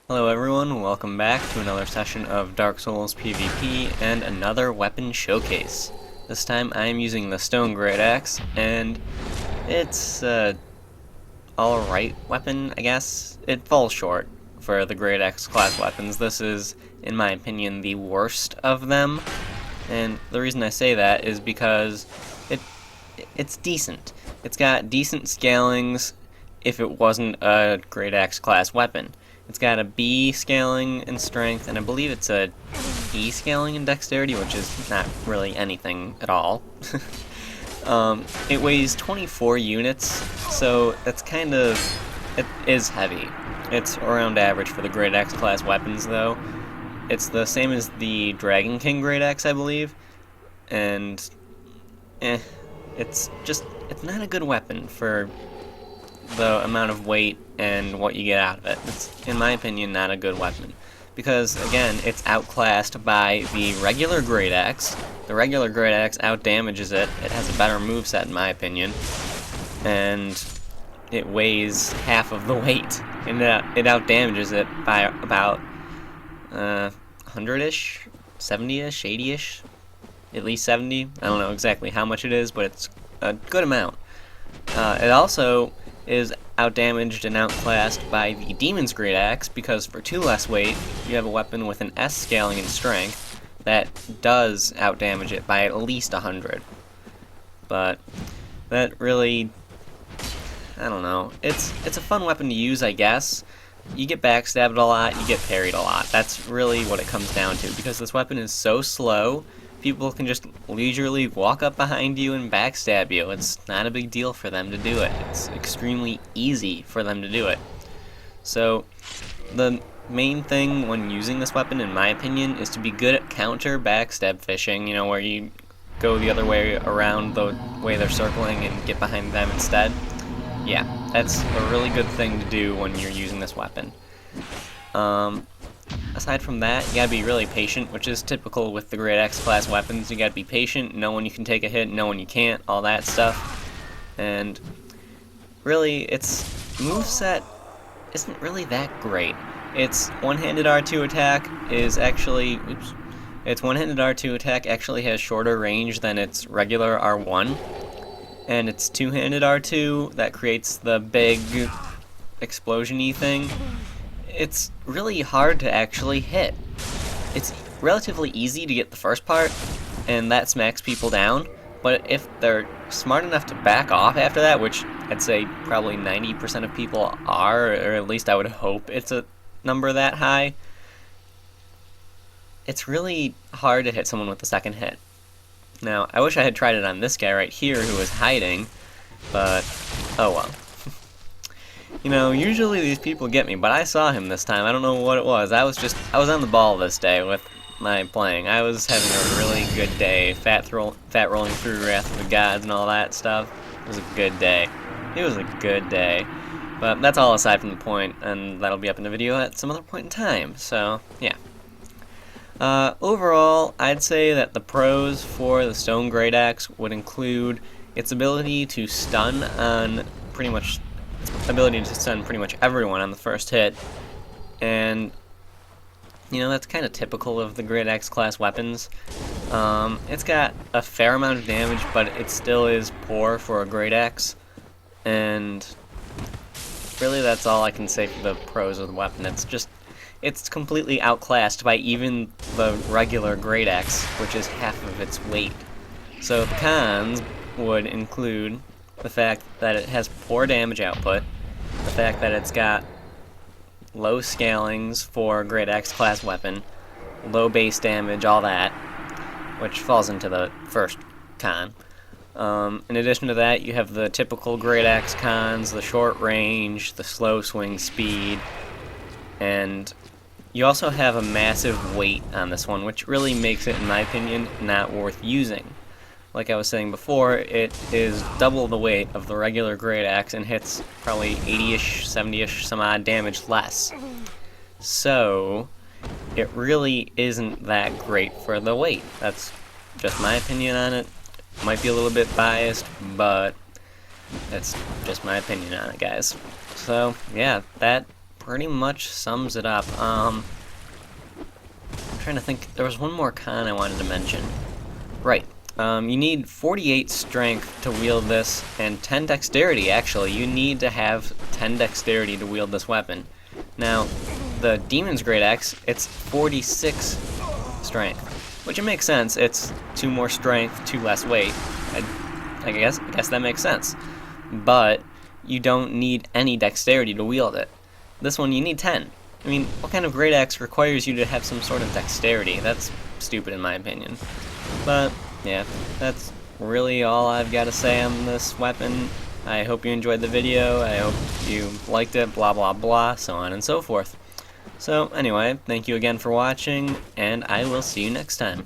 Hello everyone, welcome back to another session of Dark Souls PvP and another weapon showcase. This time I am using the Stone Greataxe, and it's alright weapon, I guess. It falls short for the Greataxe class weapons. This is, in my opinion, the worst of them, and the reason I say that is because it's decent. It's got decent scalings if it wasn't a Greataxe class weapon. It's got a B scaling in strength, and I believe it's a E scaling in dexterity, which is not really anything at all. It weighs 24 units, so that's it is heavy. It's around average for the Greataxe class weapons, though. It's the same as the Dragon King Greataxe, I believe, and it's not a good weapon for the amount of weight and what you get out of it. It's, in my opinion, not a good weapon. Because, again, it's outclassed by the regular Greataxe. The regular Greataxe outdamages it. It has a better moveset, in my opinion. And it weighs half of the weight. And it outdamages it by about 100-ish, 70-ish, 80-ish, at least 70. I don't know exactly how much it is, but it's a good amount. It also is outdamaged and outclassed by the Demon's Greataxe, because for 2 less weight, you have a weapon with an S scaling in strength that does outdamage it by at least 100. But that really, I don't know. It's a fun weapon to use, I guess. You get backstabbed a lot, you get parried a lot. That's really what it comes down to, because this weapon is so slow. People can just leisurely walk up behind you and backstab you. It's not a big deal for them to do it. It's extremely easy for them to do it. So, the main thing when using this weapon, in my opinion, is to be good at counter backstab fishing, you know, where you go the other way around the way they're circling and get behind them instead. Yeah, that's a really good thing to do when you're using this weapon. Aside from that, you gotta be really patient, which is typical with the Greataxe class weapons. You gotta be patient, know when you can take a hit, know when you can't, all that stuff. And really, its moveset isn't really that great. Its one-handed R2 attack is actually, its one-handed R2 attack actually has shorter range than its regular R1. And its two-handed R2 that creates the big explosion-y thing, it's really hard to actually hit. It's relatively easy to get the first part, and that smacks people down, but if they're smart enough to back off after that, which I'd say probably 90% of people are, or at least I would hope it's a number that high, it's really hard to hit someone with the second hit. Now, I wish I had tried it on this guy right here who was hiding, but oh well. You know, usually these people get me, but I saw him this time. I don't know what it was. I was on the ball this day with my playing. I was having a really good day, fat rolling through Wrath of the Gods and all that stuff. It was a good day. It was a good day. But that's all aside from the point, and that'll be up in the video at some other point in time. So, yeah. Overall, I'd say that the pros for the Stone Greataxe would include its ability to stun on pretty much everyone on the first hit, and you know, that's kind of typical of the Greataxe class weapons. It's got a fair amount of damage, but it still is poor for a Greataxe, and really that's all I can say for the pros of the weapon. It's completely outclassed by even the regular Greataxe, which is half of its weight. So the cons would include the fact that it has poor damage output, the fact that it's got low scalings for a Greataxe class weapon, low base damage, all that, which falls into the first con. In addition to that, you have the typical Greataxe cons, the short range, the slow swing speed, and you also have a massive weight on this one, which really makes it, in my opinion, not worth using. Like I was saying before, it is double the weight of the regular Greataxe and hits probably 80-ish, 70-ish, some odd damage less. So, it really isn't that great for the weight. That's just my opinion on it. Might be a little bit biased, but that's just my opinion on it, guys. So, yeah, that pretty much sums it up. I'm trying to think, there was one more con I wanted to mention. Right. You need 48 strength to wield this, and 10 dexterity, actually. You need to have 10 dexterity to wield this weapon. Now, the Demon's Greataxe, it's 46 strength, which it makes sense. It's 2 more strength, 2 less weight. I guess that makes sense. But you don't need any dexterity to wield it. This one, you need 10. I mean, what kind of Greataxe requires you to have some sort of dexterity? That's stupid in my opinion. But yeah, that's really all I've got to say on this weapon. I hope you enjoyed the video, I hope you liked it, blah blah blah, so on and so forth. So anyway, thank you again for watching, and I will see you next time.